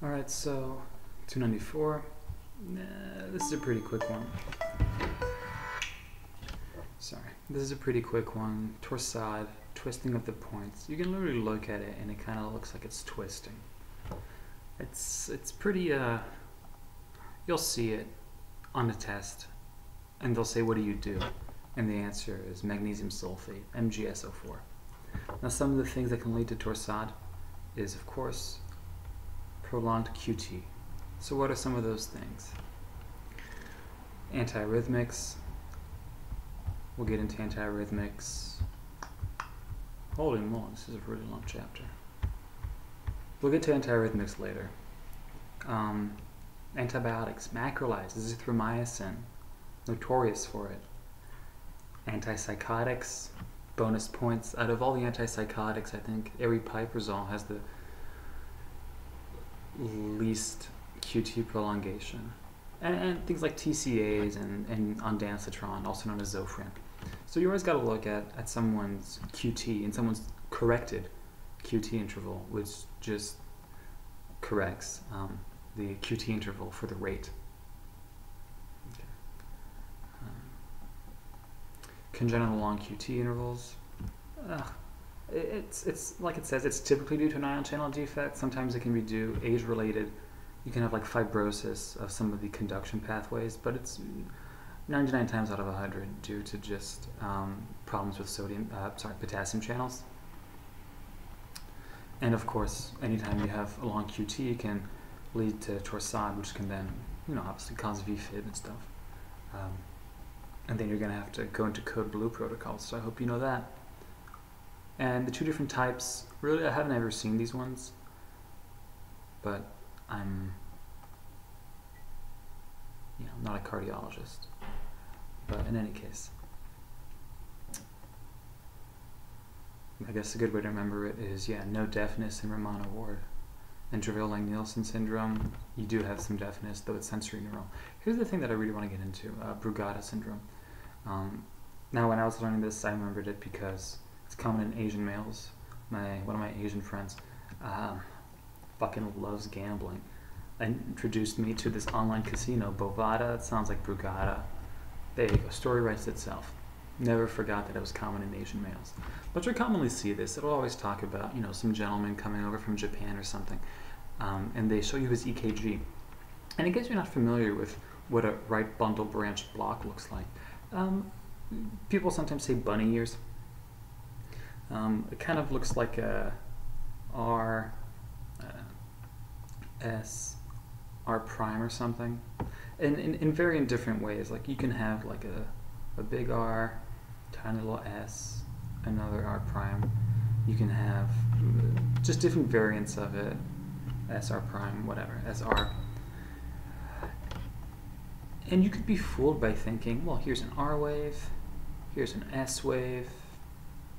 Alright, so 294. This is a pretty quick one. Sorry. This is a pretty quick one. Torsade, twisting of the points. You can literally look at it and it kind of looks like it's twisting. It's pretty, you'll see it on the test and they'll say, what do you do? And the answer is magnesium sulfate, MgSO4. Now some of the things that can lead to torsade is, of course, prolonged QT. So what are some of those things? Antiarrhythmics. We'll get into antiarrhythmics. Holy moly, this is a really long chapter. We'll get to antiarrhythmics later. Antibiotics, macrolides, azithromycin, notorious for it. Antipsychotics, bonus points. Out of all the antipsychotics, I think aripiprazole has the least QT prolongation. And things like TCAs and ondansetron, also known as Zofran. So you always got to look at someone's QT and someone's corrected QT interval, which just corrects the QT interval for the rate. Okay. Congenital long QT intervals. It's like it says, it's typically due to an ion channel defect. Sometimes it can be due age-related. You can have like fibrosis of some of the conduction pathways, but it's 99 times out of 100 due to just problems with potassium channels. And of course, anytime you have a long QT, it can lead to torsade, which can then, obviously cause VFib and stuff. And then you're going to have to go into code blue protocols, so I hope you know that. And the two different types, really, I haven't ever seen these ones, but I'm, not a cardiologist. But in any case, I guess a good way to remember it is, no deafness in Ramona ward. And Dravet-Lang-Nielsen syndrome, you do have some deafness, though it's sensory neural. Here's the thing that I really want to get into, Brugada syndrome. Now, when I was learning this, I remembered it because it's common in Asian males. One of my Asian friends fucking loves gambling and introduced me to this online casino, Bovada. It sounds like Brugada. There you go, story writes itself. Never forgot that it was common in Asian males. But you commonly see this. It'll always talk about, some gentleman coming over from Japan or something, and they show you his EKG. And in case you're not familiar with what a right bundle branch block looks like, people sometimes say bunny ears. It kind of looks like a R, S, R prime or something. And in very different ways. Like you can have like a big R, tiny little S, another R prime. You can have just different variants of it. SR prime, whatever, SR. And you could be fooled by thinking, well, here's an R wave, here's an S wave,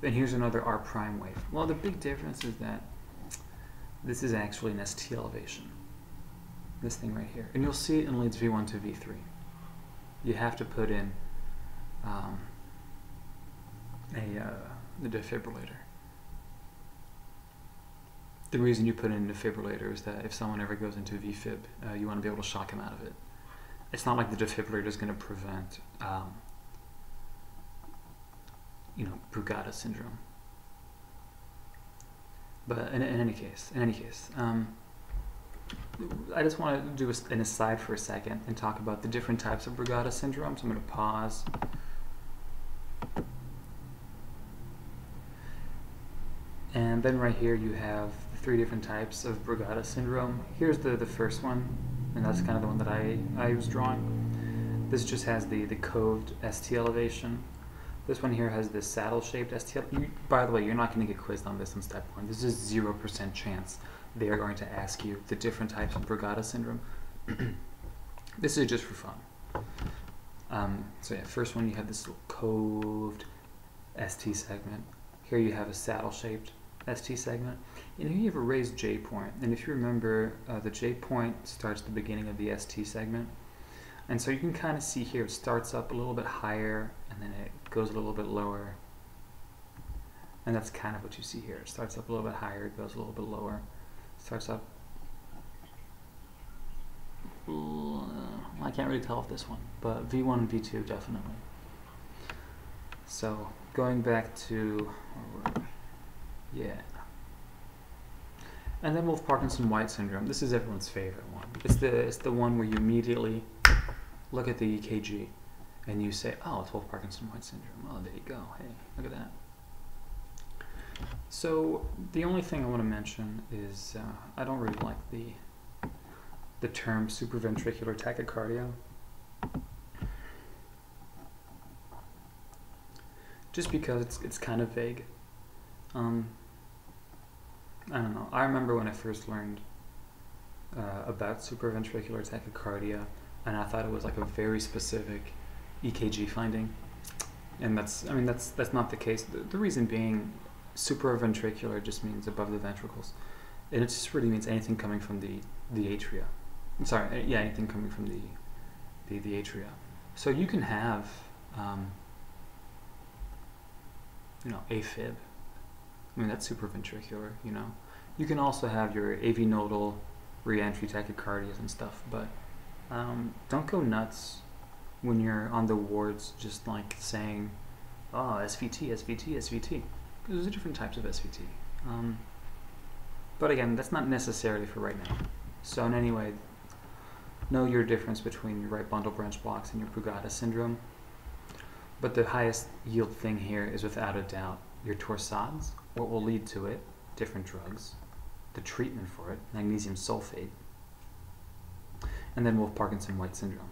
and here's another R prime wave. Well, the big difference is that this is actually an ST elevation. This thing right here. And you'll see it in leads V1 to V3. You have to put in the defibrillator. The reason you put in a defibrillator is that if someone ever goes into VFib, you want to be able to shock him out of it. It's not like the defibrillator is going to prevent, Brugada syndrome. But in any case, I just want to do an aside for a second and talk about the different types of Brugada syndrome. So I'm going to pause. And then right here you have the 3 different types of Brugada syndrome. Here's the first one, and that's kind of the one that I was drawing. This just has the coved ST elevation. This one here has this saddle-shaped ST elevation. By the way, you're not going to get quizzed on this in step 1. This is 0% chance they are going to ask you the different types of Brugada syndrome. This is just for fun. So first one, you have this little coved ST segment. Here you have a saddle-shaped ST segment. And here you have a raised J point. And if you remember, the J point starts at the beginning of the ST segment. And so you can kind of see here, it starts up a little bit higher, and then it goes a little bit lower. And that's kind of what you see here. It starts up a little bit higher, it goes a little bit lower. Starts up I can't really tell if this one, but V1 and V2 definitely. So going back to, yeah. And then with Parkinson-White syndrome, this is everyone's favorite one. It's the one where you immediately look at the EKG and you say, oh, it's Wolff Parkinson-White syndrome. Oh, there you go. Hey, look at that. So the only thing I want to mention is I don't really like the term superventricular tachycardia. Just because it's kind of vague. I don't know. I remember when I first learned about superventricular tachycardia, and I thought it was like a very specific EKG finding, and that's not the case. The reason being, supraventricular just means above the ventricles, and it just really means anything coming from the atria. Sorry, yeah, anything coming from the atria. So you can have AFib. I mean, that's supraventricular, you know. You can also have your AV nodal reentry tachycardias and stuff, but don't go nuts when you're on the wards just like saying, oh, SVT, SVT, SVT. Because there's different types of SVT. But again, that's not necessarily for right now. So in any way, know your difference between your right bundle branch blocks and your Brugada syndrome. But the highest yield thing here is without a doubt your Torsades, what will lead to it, different drugs, the treatment for it, magnesium sulfate, and then Wolff Parkinson-White syndrome.